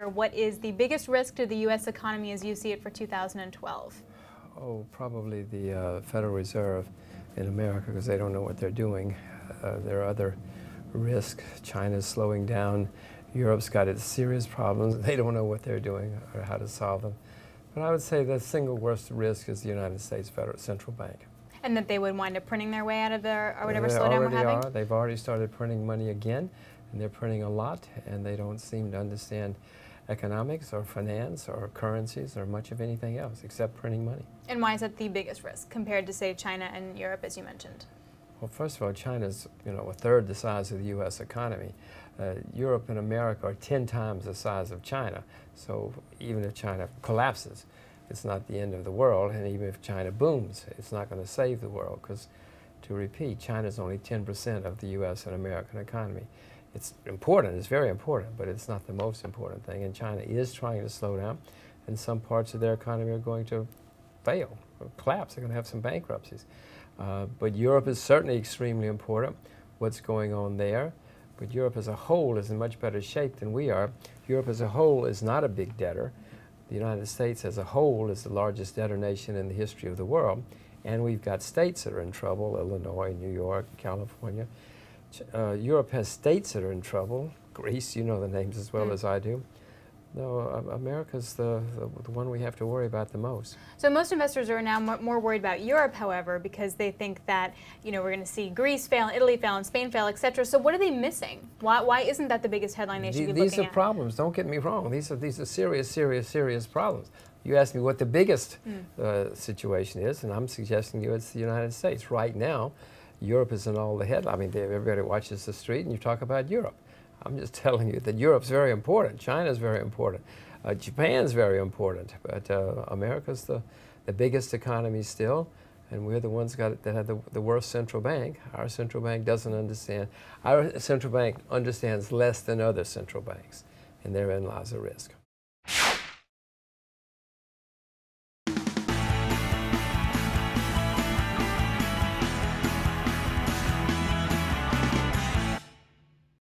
What is the biggest risk to the U.S. economy as you see it for 2012? Oh, probably the Federal Reserve in America, because they don't know what they're doing. There are other risks. China's slowing down. Europe's got its serious problems. They don't know what they're doing or how to solve them. But I would say the single worst risk is the United States Federal Central Bank. And that they would wind up printing their way out of their, or whatever They slowdown we're already having? are. They've already started printing money again, and they're printing a lot, and they don't seem to understand economics or finance or currencies or much of anything else except printing money. And why is that the biggest risk compared to, say, China and Europe, as you mentioned? Well, first of all, China's, a third the size of the U.S. economy. Europe and America are 10 times the size of China. So even if China collapses, it's not the end of the world. And even if China booms, it's not going to save the world, because, to repeat, China's only 10% of the U.S. and American economy. It's important, it's very important, but it's not the most important thing. And China is trying to slow down, and some parts of their economy are going to fail or collapse. They're going to have some bankruptcies. But Europe is certainly extremely important, what's going on there. But Europe as a whole is in much better shape than we are. Europe as a whole is not a big debtor. The United States as a whole is the largest debtor nation in the history of the world. And we've got states that are in trouble: Illinois, New York, California. Europe has states that are in trouble. Greece, you know the names as well as I do. No, America's the one we have to worry about the most. So most investors are now more worried about Europe, however, because they think that, we're going to see Greece fail, Italy fail, and Spain fail, etc. So what are they missing? Why isn't that the biggest headline they should be looking at? These are problems. Don't get me wrong. These are serious problems. You asked me what the biggest situation is, and I'm suggesting to you it's the United States. Right now, Europe is in all the headlines. I mean, everybody watches the street and you talk about Europe. I'm just telling you that Europe's very important. China's very important. Japan's very important. But America's the biggest economy still, and we're the ones that have the worst central bank. Our central bank doesn't understand. Our central bank understands less than other central banks, and therein lies a risk.